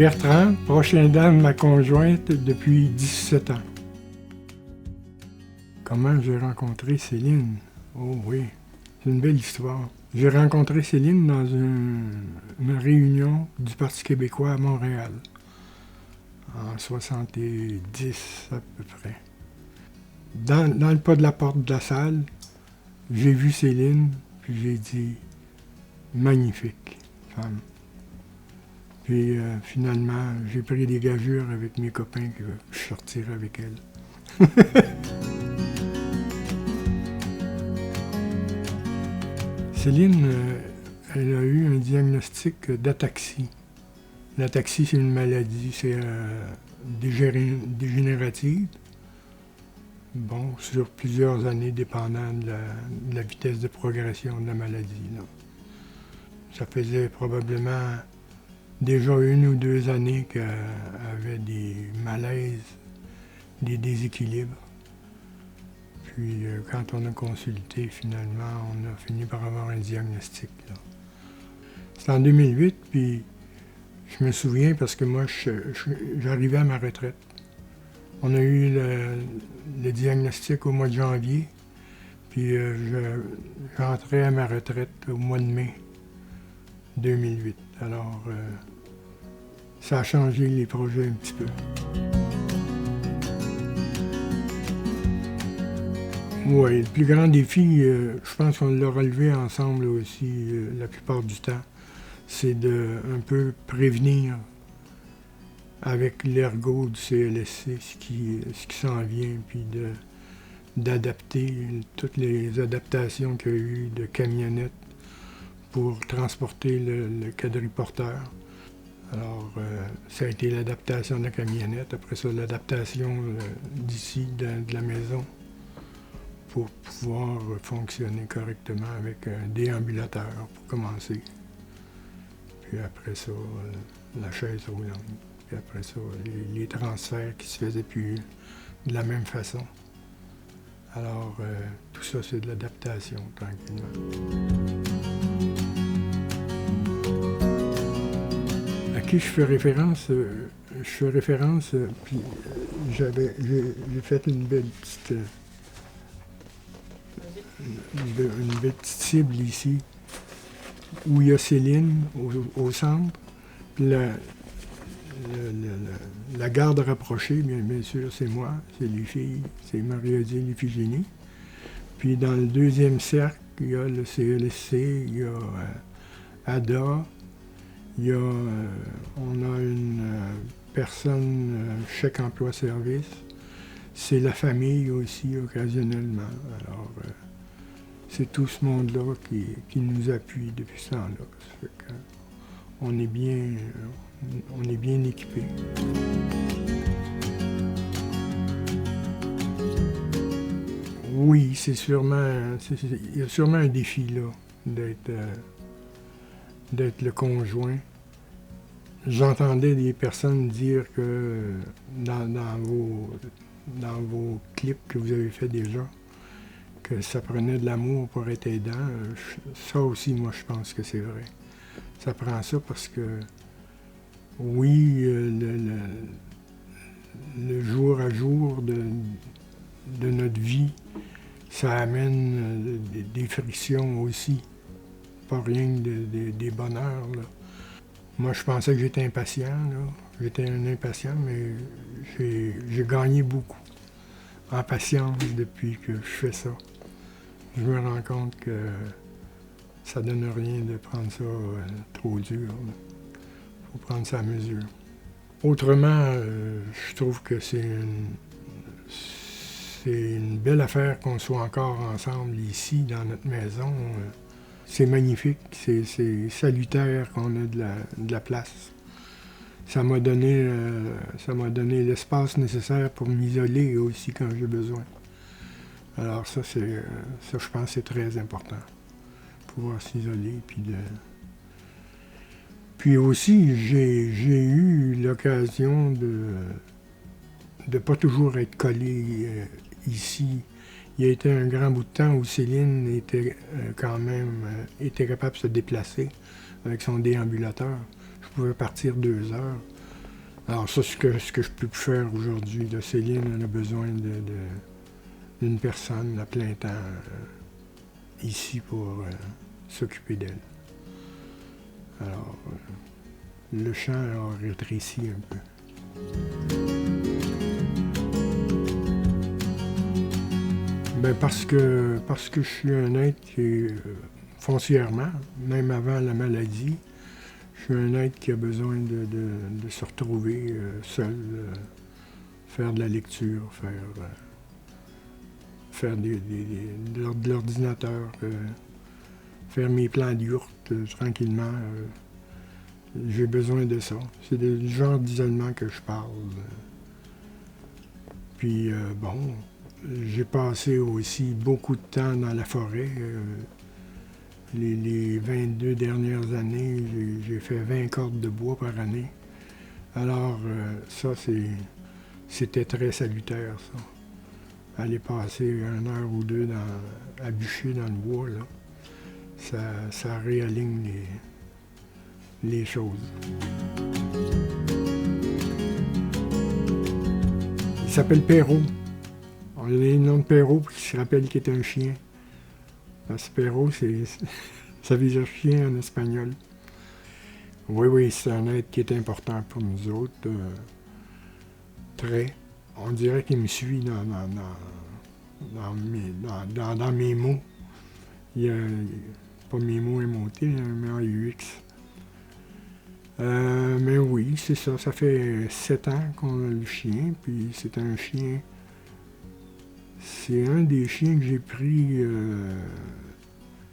Bertrand, proche aidant de ma conjointe depuis 17 ans. Comment j'ai rencontré Céline? Oh oui, c'est une belle histoire. J'ai rencontré Céline dans une réunion du Parti québécois à Montréal, en 70 à peu près. Dans le pas de la porte de la salle, j'ai vu Céline, puis j'ai dit « magnifique femme ». Puis finalement, j'ai pris des gageures avec mes copains que je sortirais avec elle. Céline, elle a eu un diagnostic d'ataxie. L'ataxie, c'est une maladie, c'est dégénérative. Bon, sur plusieurs années, dépendant de la vitesse de progression de la maladie. Là. Ça faisait probablement déjà 1 ou 2 années qu'elle avait des malaises, des déséquilibres. Puis quand on a consulté, finalement, on a fini par avoir un diagnostic. C'était en 2008, puis je me souviens parce que moi, j'arrivais à ma retraite. On a eu le diagnostic au mois de janvier, puis j'entrais à ma retraite au mois de mai 2008. Alors, ça a changé les projets un petit peu. Oui, le plus grand défi, je pense qu'on l'a relevé ensemble aussi la plupart du temps, c'est de un peu prévenir avec l'ergot du CLSC ce qui s'en vient, puis d'adapter toutes les adaptations qu'il y a eu de camionnettes pour transporter le quadriporteur. Alors, ça a été l'adaptation de la camionnette, après ça, l'adaptation d'ici, de la maison, pour pouvoir fonctionner correctement avec un déambulateur pour commencer. Puis après ça, la chaise roulante. Puis après ça, les transferts qui se faisaient plus de la même façon. Alors, tout ça, c'est de l'adaptation, tranquillement. À qui je fais référence? Puis j'ai fait une belle petite cible ici, où il y a Céline au centre, puis la garde rapprochée, bien sûr, c'est moi, c'est les filles, c'est Marie-Odile et Iphigénie. Puis dans le deuxième cercle, il y a le CLSC, il y a ADA, on a une personne, chèque emploi-service, c'est la famille aussi, occasionnellement. Alors, c'est tout ce monde-là qui nous appuie depuis ce temps-là. Ça fait qu'on est bien équipés. Oui, il y a sûrement un défi là, d'être le conjoint. J'entendais des personnes dire que dans vos clips que vous avez fait déjà, que ça prenait de l'amour pour être aidant. Ça aussi, moi, je pense que c'est vrai. Ça prend ça parce que, oui, le jour à jour de notre vie, ça amène des frictions aussi, pas rien que des bonheurs, là. Moi, je pensais que j'étais impatient, là. J'étais un impatient, mais j'ai gagné beaucoup en patience depuis que je fais ça. Je me rends compte que ça donne rien de prendre ça trop dur. Il faut prendre ça à mesure. Autrement, je trouve que c'est une belle affaire qu'on soit encore ensemble ici, dans notre maison. C'est magnifique, c'est salutaire qu'on a de la place. Ça m'a donné l'espace nécessaire pour m'isoler aussi quand j'ai besoin. Alors ça, je pense que c'est très important. Pouvoir s'isoler, Puis aussi, j'ai eu l'occasion de pas toujours être collé ici. Il y a été un grand bout de temps où Céline était quand même était capable de se déplacer avec son déambulateur. Je pouvais partir 2 heures. Alors ça, ce que je peux plus faire aujourd'hui. Là, Céline, elle a besoin d'une personne à plein temps ici pour s'occuper d'elle. Alors, le champ a rétréci un peu. Ben parce que je suis un être qui est foncièrement, même avant la maladie, je suis un être qui a besoin de se retrouver seul, faire de la lecture, faire de l'ordinateur, faire mes plans de yourte tranquillement. J'ai besoin de ça. C'est du genre d'isolement que je parle. Puis bon, j'ai passé aussi beaucoup de temps dans la forêt. Les 22 dernières années, j'ai fait 20 cordes de bois par année. Alors ça, c'était très salutaire, ça. Aller passer 1 heure ou 2 à bûcher dans le bois, là, ça réaligne les choses. Il s'appelle Perrault. On a donné le nom de Perrault pour qu'il se rappelle qu'il est un chien. Parce que Perrault, ça veut dire chien en espagnol. Oui, c'est un être qui est important pour nous autres. Très. On dirait qu'il me suit dans mes mots. Il y a pas mes mots émotés, mais AUX. Mais oui, c'est ça. Ça fait 7 ans qu'on a le chien, puis c'est un chien. C'est un des chiens que j'ai pris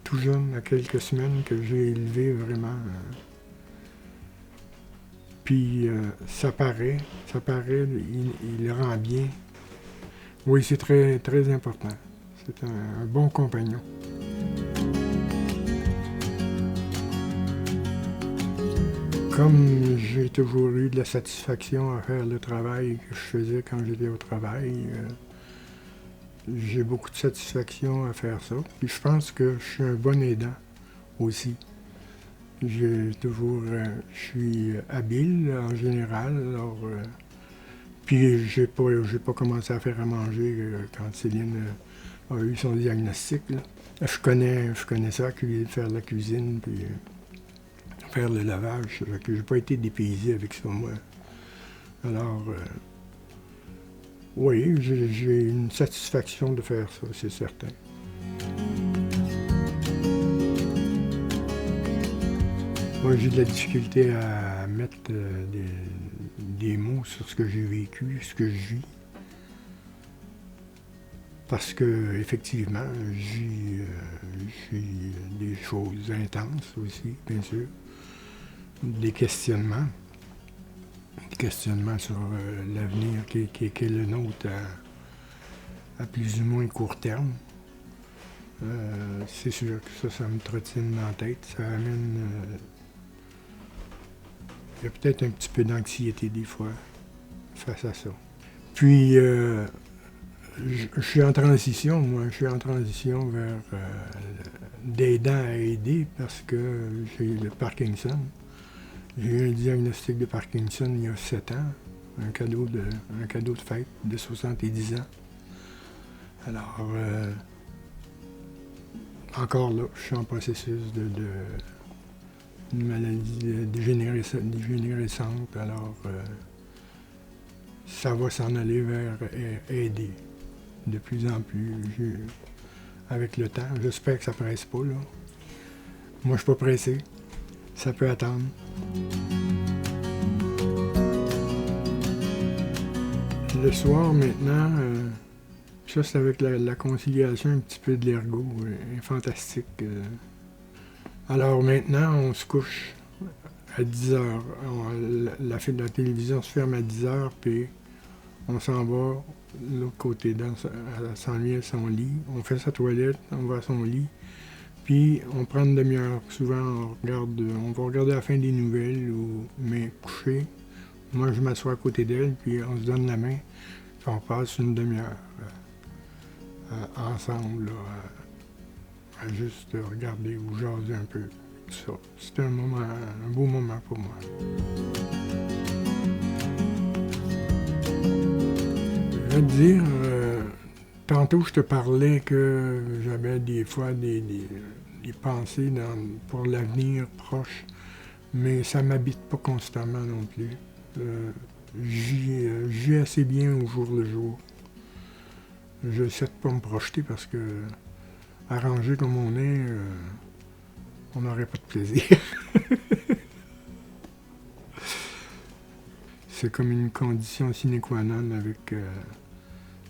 tout jeune, à quelques semaines, que j'ai élevé vraiment. Puis ça paraît, il rend bien. Oui, c'est très, très important. C'est un bon compagnon. Comme j'ai toujours eu de la satisfaction à faire le travail que je faisais quand j'étais au travail, j'ai beaucoup de satisfaction à faire ça. Puis je pense que je suis un bon aidant aussi. Je suis habile en général, alors puis j'ai pas commencé à faire à manger quand Céline a eu son diagnostic, là. Je connais ça, faire la cuisine, puis faire le lavage. Que j'ai pas été dépaysé avec ça, moi. Alors, oui, j'ai une satisfaction de faire ça, c'est certain. Moi, j'ai de la difficulté à mettre des mots sur ce que j'ai vécu, ce que je vis. Parce que, effectivement, j'ai des choses intenses aussi, bien sûr. Des questionnements. Des questionnements sur l'avenir qui est le nôtre à plus ou moins court terme. C'est sûr que ça me trottine dans la tête. Ça amène... il y a peut-être un petit peu d'anxiété des fois face à ça. Puis, je suis en transition, moi. Je suis en transition vers d'aidant à aider parce que j'ai le Parkinson. J'ai eu un diagnostic de Parkinson il y a 7 ans. Un cadeau de fête de 70 ans. Alors, encore là, je suis en processus d'une maladie dégénérescente. Alors, ça va s'en aller vers aider de plus en plus avec le temps. J'espère que ça ne presse pas, là. Moi, je ne suis pas pressé. Ça peut attendre. Le soir, maintenant, ça, c'est avec la conciliation un petit peu de l'ergot, fantastique. Alors maintenant, on se couche à 10 heures. La télévision se ferme à 10 heures, puis on s'en va de l'autre côté, elle s'ennuie à son lit. On fait sa toilette, on va à son lit, puis on prend une demi-heure. Souvent, on va regarder la fin des nouvelles, mais coucher. Moi, je m'assois à côté d'elle, puis on se donne la main, puis on passe une demi-heure ensemble, là, à juste regarder ou jaser un peu. Tout ça. C'est un beau moment pour moi. À dire, tantôt je te parlais que j'avais des fois des pensées pour l'avenir proche, mais ça m'habite pas constamment non plus. J'y vais assez bien au jour le jour. Je essaie de pas me projeter parce que, arrangé comme on est, on n'aurait pas de plaisir. C'est comme une condition sine qua non avec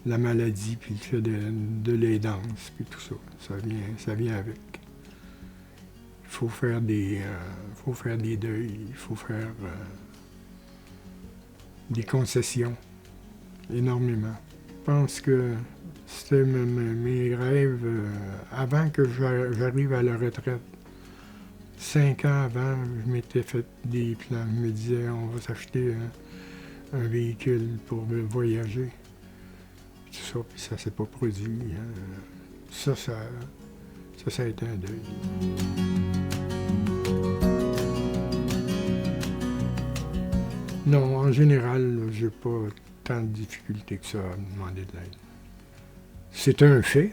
la maladie, puis le fait de l'aidance, puis tout ça. Ça vient avec. Il faut faire des deuils, il faut faire des concessions, énormément. Je pense que c'était mes rêves avant que j'arrive à la retraite. 5 ans avant, je m'étais fait des plans. Je me disais, on va s'acheter un véhicule pour voyager. Tout ça, puis ça s'est pas produit. Hein. Ça a été un deuil. Non, en général, j'ai pas tant de difficultés que ça à demander de l'aide. C'est un fait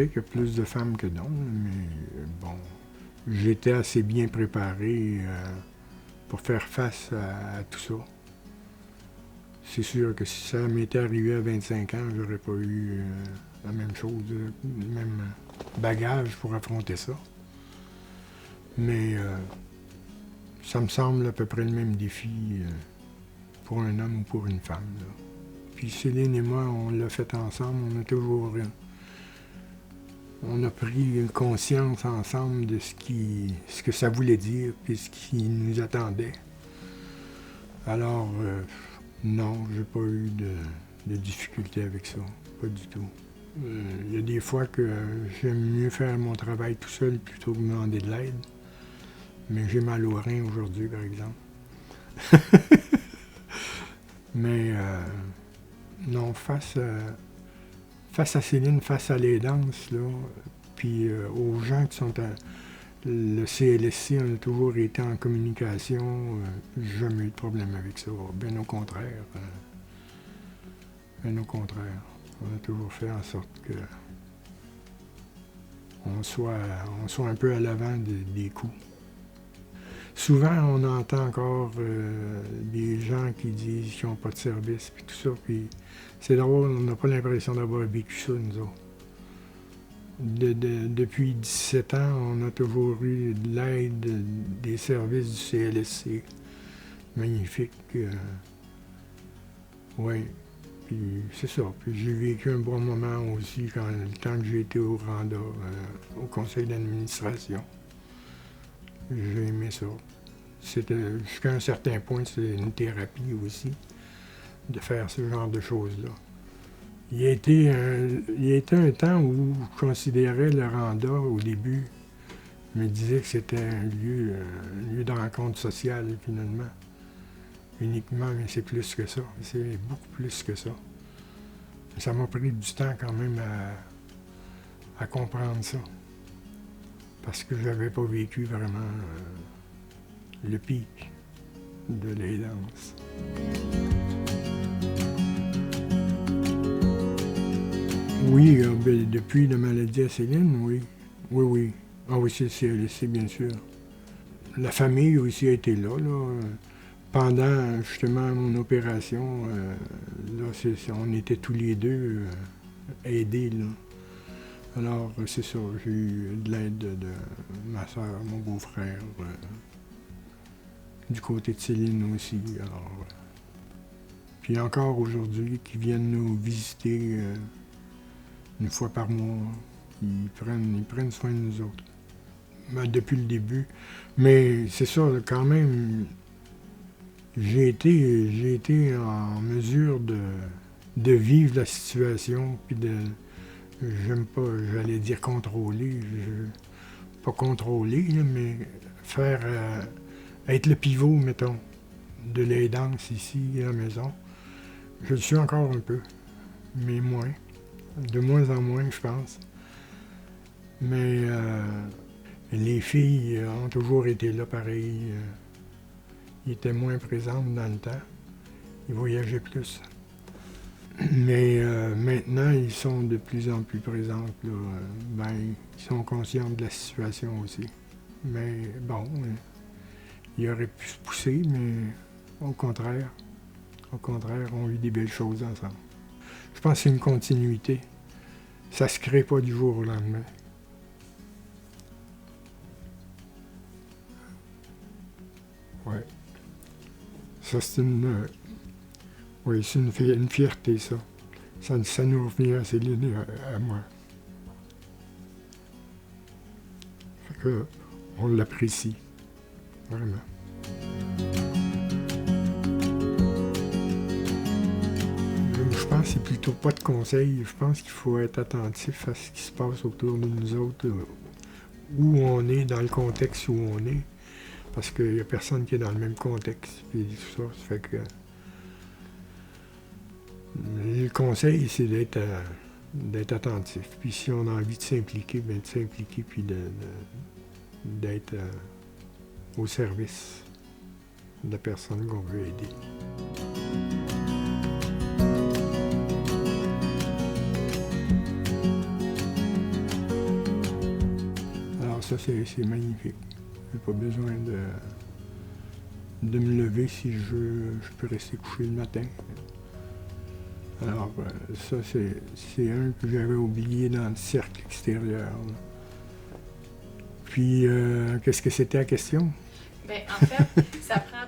qu'il y a plus de femmes que d'hommes, mais bon, j'étais assez bien préparé pour faire face à tout ça. C'est sûr que si ça m'était arrivé à 25 ans, j'aurais pas eu la même chose, le même bagage pour affronter ça. Mais ça me semble à peu près le même défi pour un homme ou pour une femme. Là. Puis Céline et moi, on l'a fait ensemble, on a pris conscience ensemble de ce que ça voulait dire, puis ce qui nous attendait. Alors, non, j'ai pas eu de difficulté avec ça, pas du tout. Il y a des fois que j'aime mieux faire mon travail tout seul plutôt que demander de l'aide. Mais j'ai mal au rein aujourd'hui, par exemple. Mais non, face à Céline, face à l'aidance, là, puis aux gens qui sont le CLSC, on a toujours été en communication, jamais eu de problème avec ça. Bien au contraire. Bien au contraire. On a toujours fait en sorte que on soit un peu à l'avant des coups. Souvent, on entend encore des gens qui disent qu'ils n'ont pas de service, puis tout ça, puis c'est drôle, on n'a pas l'impression d'avoir vécu ça, nous autres. Depuis 17 ans, on a toujours eu de l'aide des services du CLSC. Magnifique. Oui, puis c'est ça. Puis j'ai vécu un bon moment aussi le temps que j'ai été au Randa, au conseil d'administration. J'ai aimé ça. Jusqu'à un certain point, c'est une thérapie aussi, de faire ce genre de choses-là. Il y a été un temps où je considérais le Randa, au début, je me disais que c'était un lieu de rencontre sociale, finalement. Uniquement, mais c'est plus que ça. C'est beaucoup plus que ça. Ça m'a pris du temps quand même à comprendre ça. Parce que j'avais pas vécu vraiment le pic de l'aidance. Oui, depuis la maladie à Céline, oui. Oui. Ah oui, c'est bien sûr. La famille aussi a été là. Pendant justement mon opération, on était tous les deux aidés. Là. Alors, c'est ça, j'ai eu de l'aide de ma soeur, mon beau-frère, du côté de Céline aussi. Alors, puis encore aujourd'hui, qui viennent nous visiter une fois par mois. Ils prennent soin de nous autres. Depuis le début. Mais c'est ça, quand même, j'ai été en mesure de vivre la situation, puis j'aime pas, j'allais dire contrôler, pas contrôler, là, mais faire, être le pivot, mettons, de l'aidance ici à la maison. Je le suis encore un peu, mais moins. De moins en moins, je pense. Mais les filles ont toujours été là pareil. Ils étaient moins présentes dans le temps. Ils voyageaient plus. Mais maintenant, ils sont de plus en plus présents. Là. Ils sont conscients de la situation aussi. Mais bon, ils auraient pu se pousser, mais au contraire, on vit des belles choses ensemble. Je pense que c'est une continuité. Ça ne se crée pas du jour au lendemain. Ouais. Ça, c'est oui, c'est une fierté, ça. Ça nous revient à Céline et à moi. Fait que, on l'apprécie, vraiment. Je pense que c'est plutôt pas de conseil. Je pense qu'il faut être attentif à ce qui se passe autour de nous autres, où on est, dans le contexte où on est. Parce qu'il n'y a personne qui est dans le même contexte. Puis tout ça, ça fait que le conseil, c'est d'être attentif. Puis si on a envie de s'impliquer, bien de s'impliquer puis d'être au service de la personne qu'on veut aider. Alors ça, c'est magnifique. J'ai pas besoin de me lever si je peux rester couché le matin. Alors, ça, c'est un que j'avais oublié dans le cercle extérieur. Là. Puis, qu'est-ce que c'était la question? Bien, en fait, ça prend